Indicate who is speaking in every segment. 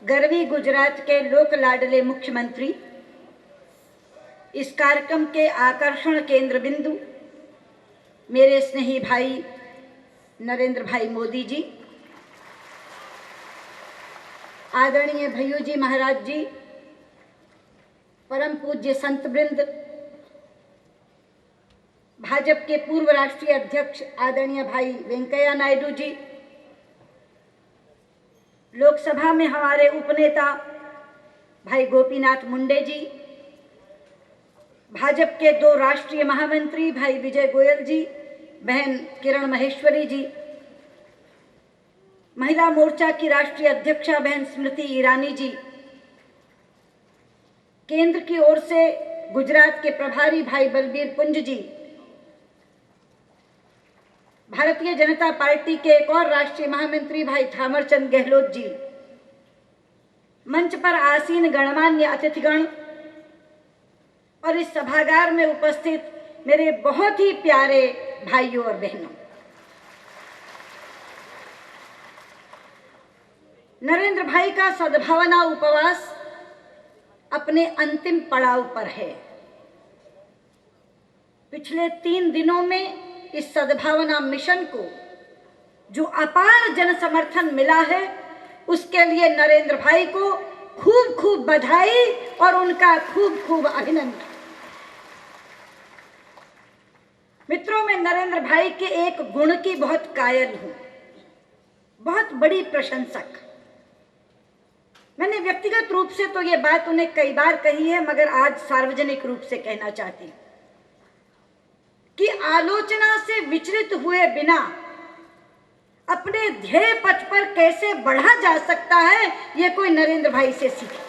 Speaker 1: गरवी गुजरात के लोक लाडले मुख्यमंत्री, इस कार्यक्रम के आकर्षण केंद्र बिंदु मेरे स्नेही भाई नरेंद्र भाई मोदी जी, आदरणीय भैयू जी महाराज जी, परम पूज्य संत वृंद, भाजपा के पूर्व राष्ट्रीय अध्यक्ष आदरणीय भाई वेंकैया नायडू जी, लोकसभा में हमारे उपनेता भाई गोपीनाथ मुंडे जी, भाजपा के 2 राष्ट्रीय महामंत्री भाई विजय गोयल जी, बहन किरण महेश्वरी जी, महिला मोर्चा की राष्ट्रीय अध्यक्षा बहन स्मृति ईरानी जी, केंद्र की ओर से गुजरात के प्रभारी भाई बलबीर पुंज जी, भारतीय जनता पार्टी के एक और राष्ट्रीय महामंत्री भाई थावरचंद गहलोत जी, मंच पर आसीन गणमान्य अतिथिगण और इस सभागार में उपस्थित मेरे बहुत ही प्यारे भाइयों और बहनों, नरेंद्र भाई का सद्भावना उपवास अपने अंतिम पड़ाव पर है। पिछले 3 दिनों में इस सद्भावना मिशन को जो अपार जन समर्थन मिला है, उसके लिए नरेंद्र भाई को खूब खूब बधाई और उनका खूब खूब अभिनंदन। मित्रों, मैं नरेंद्र भाई के एक गुण की बहुत कायल हूं, बहुत बड़ी प्रशंसक। मैंने व्यक्तिगत रूप से तो ये बात उन्हें कई बार कही है, मगर आज सार्वजनिक रूप से कहना चाहती हूं कि आलोचना से विचलित हुए बिना अपने ध्येय पथ पर कैसे बढ़ा जा सकता है, ये कोई नरेंद्र भाई से सीखे।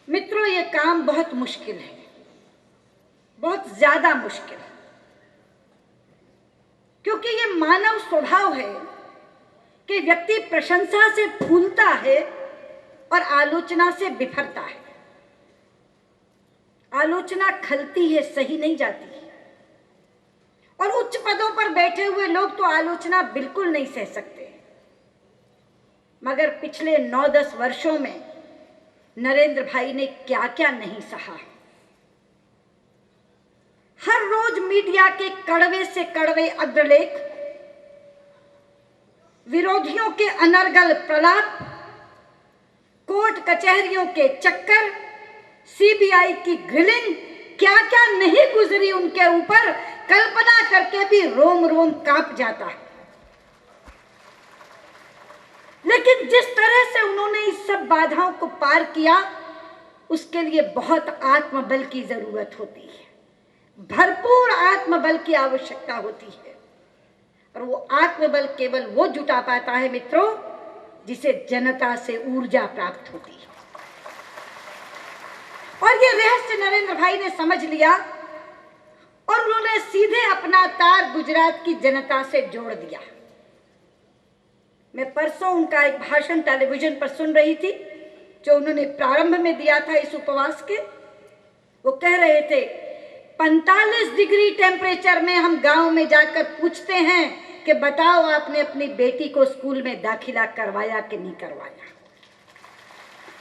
Speaker 1: मित्रों, ये काम बहुत मुश्किल है, बहुत ज्यादा मुश्किल है, क्योंकि ये मानव स्वभाव है कि व्यक्ति प्रशंसा से फूलता है और आलोचना से बिफरता है। आलोचना खलती है, सही नहीं जाती है, और उच्च पदों पर बैठे हुए लोग तो आलोचना बिल्कुल नहीं सह सकते। मगर पिछले 9-10 वर्षों में नरेंद्र भाई ने क्या क्या नहीं सहा। हर रोज मीडिया के कड़वे से कड़वे अग्रलेख, विरोधियों के अनर्गल प्रलाप, कोर्ट कचहरियों के चक्कर, सीबीआई की ग्रिलिंग, क्या क्या नहीं गुजरी उनके ऊपर, कल्पना करके भी रोम रोम कांप जाता है। लेकिन जिस तरह से उन्होंने इस सब बाधाओं को पार किया, उसके लिए बहुत आत्मबल की जरूरत होती है, भरपूर आत्मबल की आवश्यकता होती है। और वो आत्मबल केवल वो जुटा पाता है मित्रों, जिसे जनता से ऊर्जा प्राप्त होती है। और ये रहस्य नरेंद्र भाई ने समझ लिया और उन्होंने सीधे अपना तार गुजरात की जनता से जोड़ दिया। मैं परसों उनका एक भाषण टेलीविजन पर सुन रही थी, जो उन्होंने प्रारंभ में दिया था इस उपवास के। वो कह रहे थे, 45 डिग्री टेम्परेचर में हम गांव में जाकर पूछते हैं कि बताओ आपने अपनी बेटी को स्कूल में दाखिला करवाया कि नहीं करवाया।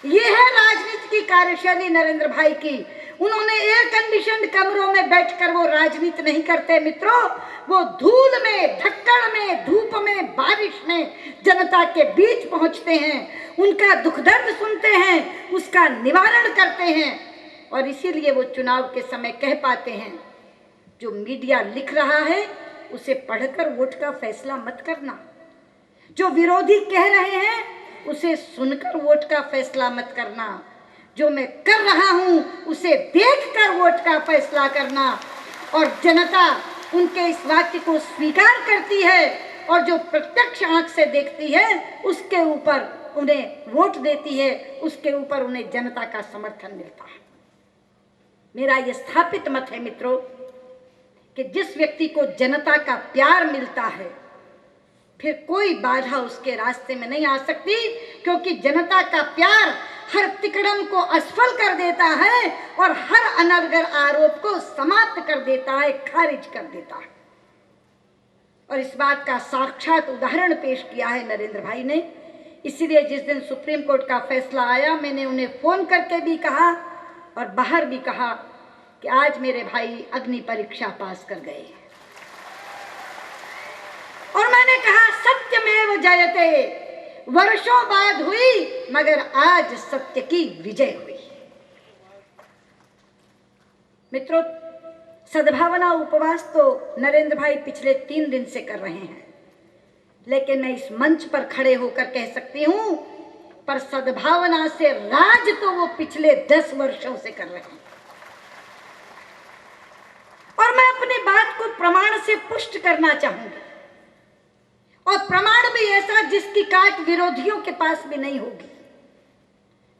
Speaker 1: ये है राजनीति की कार्यशैली नरेंद्र भाई की। उन्होंने एयर कंडीशनड कमरों में बैठकर वो राजनीति नहीं करते मित्रों, वो धूल में, धक्कड़ में, धूप में, बारिश में जनता के बीच पहुंचते हैं, उनका दुख दर्द सुनते हैं, उसका निवारण करते हैं। और इसीलिए वो चुनाव के समय कह पाते हैं, जो मीडिया लिख रहा है उसे पढ़कर वोट का फैसला मत करना, जो विरोधी कह रहे हैं उसे सुनकर वोट का फैसला मत करना, जो मैं कर रहा हूं उसे देखकर वोट का फैसला करना। और जनता उनके इस वाक्य को स्वीकार करती है और जो प्रत्यक्ष आंख से देखती है उसके ऊपर उन्हें वोट देती है, उसके ऊपर उन्हें जनता का समर्थन मिलता है। मेरा यह स्थापित मत है मित्रों कि जिस व्यक्ति को जनता का प्यार मिलता है, फिर कोई बाधा उसके रास्ते में नहीं आ सकती, क्योंकि जनता का प्यार हर तिकड़म को असफल कर देता है और हर अनर्गल आरोप को समाप्त कर देता है, खारिज कर देता है। और इस बात का साक्षात उदाहरण पेश किया है नरेंद्र भाई ने। इसीलिए जिस दिन सुप्रीम कोर्ट का फैसला आया, मैंने उन्हें फोन करके भी कहा और बाहर भी कहा कि आज मेरे भाई अग्नि परीक्षा पास कर गए। और मैंने कहा सत्यमेव जयते, वर्षों बाद हुई मगर आज सत्य की विजय हुई। मित्रों, सद्भावना उपवास तो नरेंद्र भाई पिछले 3 दिन से कर रहे हैं, लेकिन मैं इस मंच पर खड़े होकर कह सकती हूं, पर सद्भावना से राज तो वो पिछले 10 वर्षों से कर रहे हैं। और मैं अपनी बात को प्रमाण से पुष्ट करना चाहूंगी, और प्रमाण भी ऐसा जिसकी काट विरोधियों के पास भी नहीं होगी।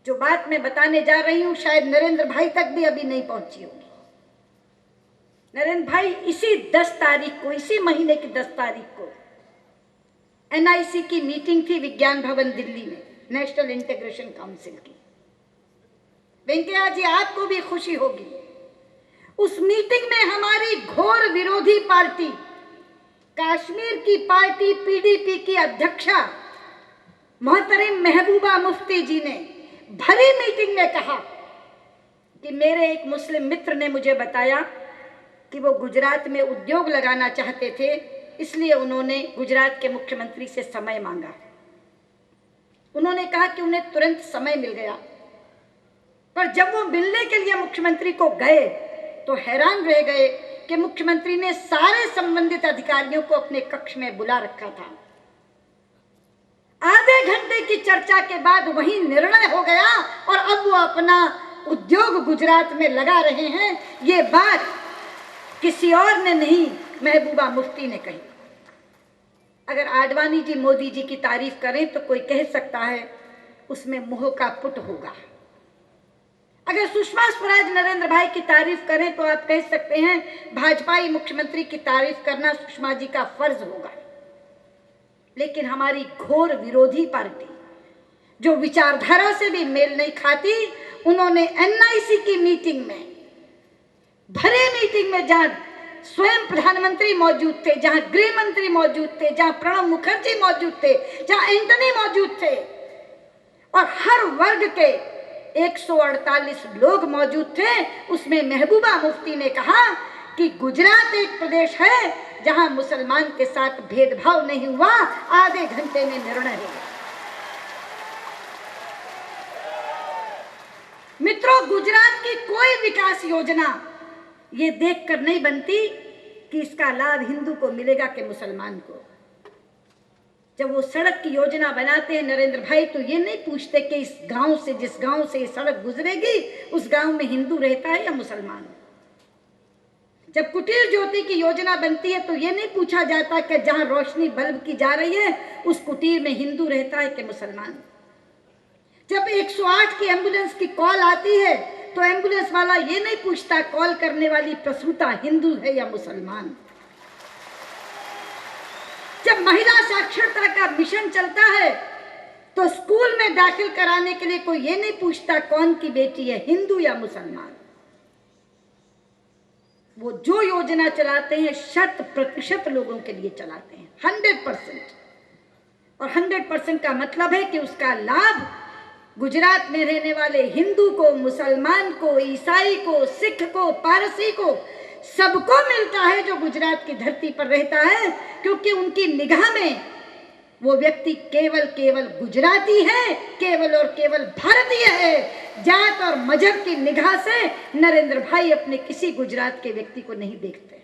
Speaker 1: जो बात मैं बताने जा रही हूं शायद नरेंद्र भाई तक भी अभी नहीं पहुंची होगी। नरेंद्र भाई इसी 10 तारीख को, इसी महीने की 10 तारीख को एनआईसी की मीटिंग थी विज्ञान भवन दिल्ली में, नेशनल इंटीग्रेशन काउंसिल की। वेंकैया जी, आपको भी खुशी होगी, उस मीटिंग में हमारी घोर विरोधी पार्टी, कश्मीर की पार्टी पीडीपी की अध्यक्षा मोहतरम महबूबा मुफ्ती जी ने भरी मीटिंग में कहा कि मेरे एक मुस्लिम मित्र ने मुझे बताया कि वो गुजरात में उद्योग लगाना चाहते थे, इसलिए उन्होंने गुजरात के मुख्यमंत्री से समय मांगा। उन्होंने कहा कि उन्हें तुरंत समय मिल गया, पर जब वो मिलने के लिए मुख्यमंत्री को गए तो हैरान रह गए कि मुख्यमंत्री ने सारे संबंधित अधिकारियों को अपने कक्ष में बुला रखा था। आधे घंटे की चर्चा के बाद वही निर्णय हो गया और अब वो अपना उद्योग गुजरात में लगा रहे हैं। ये बात किसी और ने नहीं, महबूबा मुफ्ती ने कही। अगर आडवाणी जी मोदी जी की तारीफ करें तो कोई कह सकता है उसमें मोह का पुट होगा। अगर सुषमा स्वराज नरेंद्र भाई की तारीफ करें तो आप कह सकते हैं भाजपाई मुख्यमंत्री की तारीफ करना सुषमा जी का फर्ज होगा। लेकिन हमारी घोर विरोधी पार्टी, जो विचारधारा से भी मेल नहीं खाती, उन्होंने एनआईसी की मीटिंग में, भरे मीटिंग में, जहां स्वयं प्रधानमंत्री मौजूद थे, जहां गृह मंत्री मौजूद थे, जहां प्रणब मुखर्जी मौजूद थे, जहां एंटनी मौजूद थे और हर वर्ग के 148 लोग मौजूद थे, उसमें महबूबा मुफ्ती ने कहा कि गुजरात एक प्रदेश है जहां मुसलमान के साथ भेदभाव नहीं हुआ। आधे घंटे में निर्णय हो गया। मित्रों, गुजरात की कोई विकास योजना ये देखकर नहीं बनती कि इसका लाभ हिंदू को मिलेगा कि मुसलमान को। जब वो सड़क की योजना बनाते हैं नरेंद्र भाई, तो ये नहीं पूछते कि इस गांव से, जिस गांव से ये सड़क गुजरेगी, उस गांव में हिंदू रहता है या मुसलमान। जब कुटीर ज्योति की योजना बनती है तो ये नहीं पूछा जाता कि जहां रोशनी बल्ब की जा रही है उस कुटीर में हिंदू रहता है कि मुसलमान। जब 108 की एम्बुलेंस की कॉल आती है तो एम्बुलेंस वाला ये नहीं पूछता कॉल करने वाली प्रसूता हिंदू है या मुसलमान। जब महिला साक्षरता का मिशन चलता है तो स्कूल में दाखिल कराने के लिए कोई ये नहीं पूछता कौन की बेटी है, हिंदू या मुसलमान। वो जो योजना चलाते हैं 100% लोगों के लिए चलाते हैं, 100%। और 100% का मतलब है कि उसका लाभ गुजरात में रहने वाले हिंदू को, मुसलमान को, ईसाई को, सिख को, पारसी को, सबको मिलता है जो गुजरात की धरती पर रहता है, क्योंकि उनकी निगाह में वो व्यक्ति केवल गुजराती है, केवल और केवल भारतीय है। जात और मजहब की निगाह से नरेंद्र भाई अपने किसी गुजरात के व्यक्ति को नहीं देखते।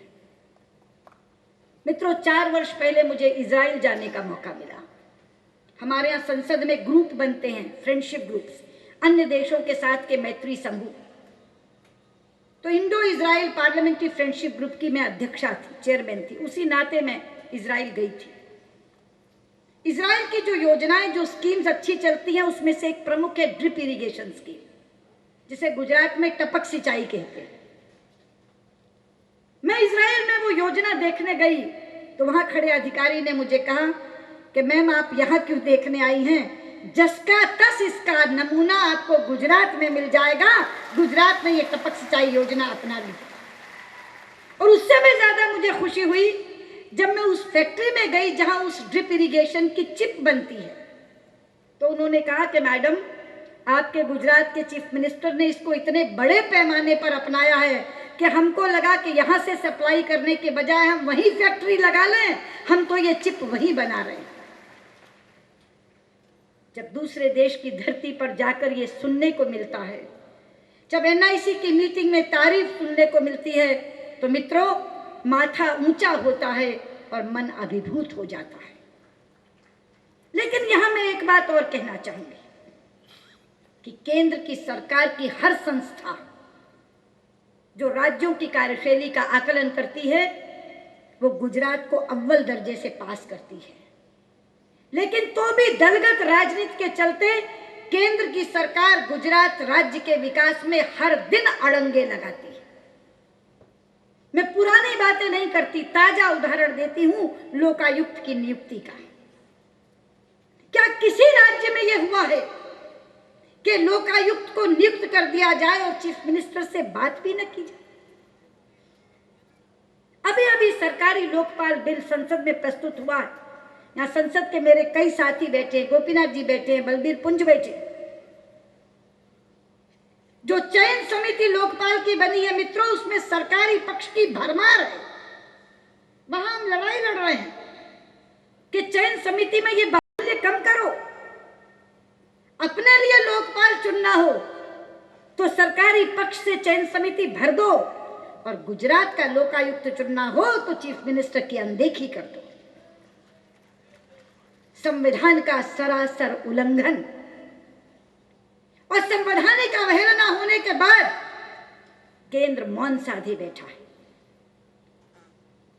Speaker 1: मित्रों, 4 वर्ष पहले मुझे इजराइल जाने का मौका मिला। हमारे यहाँ संसद में ग्रुप बनते हैं, फ्रेंडशिप ग्रुप्स, अन्य देशों के साथ के मैत्री समूह। तो Indo Israel parliamentary friendship group की मैं अध्यक्षा थी, चेयरमैन थी। उसी नाते मैं इजराइल गई थी। इजराइल की जो योजनाएं, जो स्कीम्स अच्छी चलती हैं, उसमें से एक प्रमुख है ड्रिप इरिगेशन स्कीम, जिसे गुजरात में टपक सिंचाई कहते हैं। मैं इजराइल में वो योजना देखने गई तो वहां खड़े अधिकारी ने मुझे कहा कि मैम आप यहाँ क्यों देखने आई हैं? जसका तस इसका नमूना आपको गुजरात में मिल जाएगा। गुजरात में ये टपक सिंचाई योजना अपना ली। और उससे भी ज्यादा मुझे खुशी हुई जब मैं उस फैक्ट्री में गई जहां उस ड्रिप इरिगेशन की चिप बनती है, तो उन्होंने कहा कि मैडम, आपके गुजरात के चीफ मिनिस्टर ने इसको इतने बड़े पैमाने पर अपनाया है कि हमको लगा कि यहाँ से सप्लाई करने के बजाय हम वहीं फैक्ट्री लगा लें, हम तो ये चिप वहीं बना रहे हैं। जब दूसरे देश की धरती पर जाकर ये सुनने को मिलता है, जब एनआईसी की मीटिंग में तारीफ सुनने को मिलती है, तो मित्रों माथा ऊंचा होता है और मन अभिभूत हो जाता है। लेकिन यहां मैं एक बात और कहना चाहूंगी कि केंद्र की सरकार की हर संस्था जो राज्यों की कार्यशैली का आकलन करती है, वो गुजरात को अव्वल दर्जे से पास करती है। लेकिन तो भी दलगत राजनीति के चलते केंद्र की सरकार गुजरात राज्य के विकास में हर दिन अड़ंगे लगाती है। मैं पुरानी बातें नहीं करती, ताजा उदाहरण देती हूं लोकायुक्त की नियुक्ति का। क्या किसी राज्य में यह हुआ है कि लोकायुक्त को नियुक्त कर दिया जाए और चीफ मिनिस्टर से बात भी न की जाए? अभी अभी सरकारी लोकपाल बिल संसद में प्रस्तुत हुआ। यहाँ संसद के मेरे कई साथी बैठे, गोपीनाथ जी बैठे, बलबीर पुंज बैठे। जो चयन समिति लोकपाल की बनी है मित्रों, उसमें सरकारी पक्ष की भरमार है। वहां हम लड़ाई लड़ रहे हैं कि चयन समिति में ये बातें कम करो। अपने लिए लोकपाल चुनना हो तो सरकारी पक्ष से चयन समिति भर दो, और गुजरात का लोकायुक्त चुनना हो तो चीफ मिनिस्टर की अनदेखी कर दो। संविधान का सरासर उल्लंघन और संवैधानिक अवहेलना होने के बाद केंद्र मौन साधे बैठा है।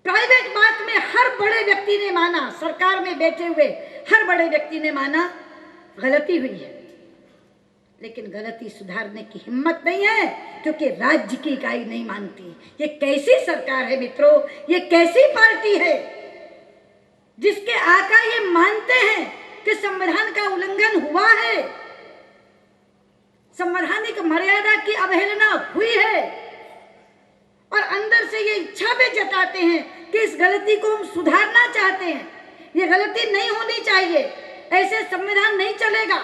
Speaker 1: प्राइवेट बात में हर बड़े व्यक्ति ने माना, सरकार में बैठे हुए हर बड़े व्यक्ति ने माना गलती हुई है, लेकिन गलती सुधारने की हिम्मत नहीं है क्योंकि राज्य की इकाई नहीं मानती। ये कैसी सरकार है मित्रों, ये कैसी पार्टी है जिसके आका ये मानते हैं कि संविधान का उल्लंघन हुआ है, संवैधानिक मर्यादा की अवहेलना हुई है, और अंदर से ये इच्छा भी जताते हैं कि इस गलती को हम सुधारना चाहते हैं, ये गलती नहीं होनी चाहिए, ऐसे संविधान नहीं चलेगा।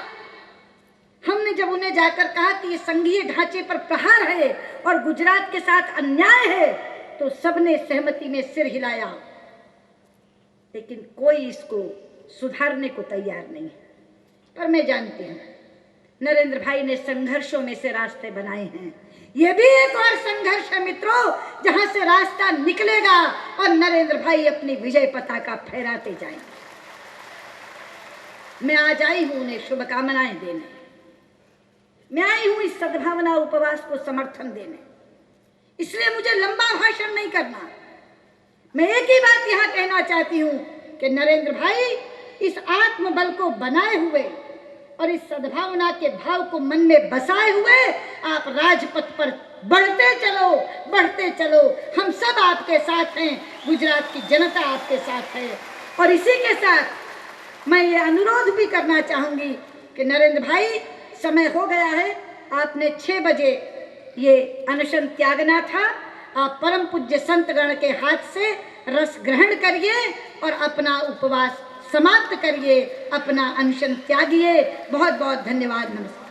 Speaker 1: हमने जब उन्हें जाकर कहा कि ये संघीय ढांचे पर प्रहार है और गुजरात के साथ अन्याय है, तो सबने सहमति में सिर हिलाया, लेकिन कोई इसको सुधारने को तैयार नहीं है। पर मैं जानती हूं नरेंद्र भाई ने संघर्षों में से रास्ते बनाए हैं। यह भी एक और संघर्ष है मित्रों, जहां से रास्ता निकलेगा और नरेंद्र भाई अपनी विजय पताका फहराते जाएंगे। मैं आज आई हूं उन्हें शुभकामनाएं देने, मैं आई हूं इस सद्भावना उपवास को समर्थन देने, इसलिए मुझे लंबा भाषण नहीं करना। मैं एक ही बात यहां कहना चाहती हूं कि नरेंद्र भाई इस आत्मबल को बनाए हुए और इस सद्भावना के भाव को मन में बसाए हुए आप राजपथ पर बढ़ते चलो, बढ़ते चलो। हम सब आपके साथ हैं, गुजरात की जनता आपके साथ है। और इसी के साथ मैं ये अनुरोध भी करना चाहूंगी कि नरेंद्र भाई, समय हो गया है, आपने 6 बजे ये अनशन त्यागना था। आप परम पूज्य संतगण के हाथ से रस ग्रहण करिए और अपना उपवास समाप्त करिए, अपना अनशन त्यागिए। बहुत बहुत धन्यवाद, नमस्कार।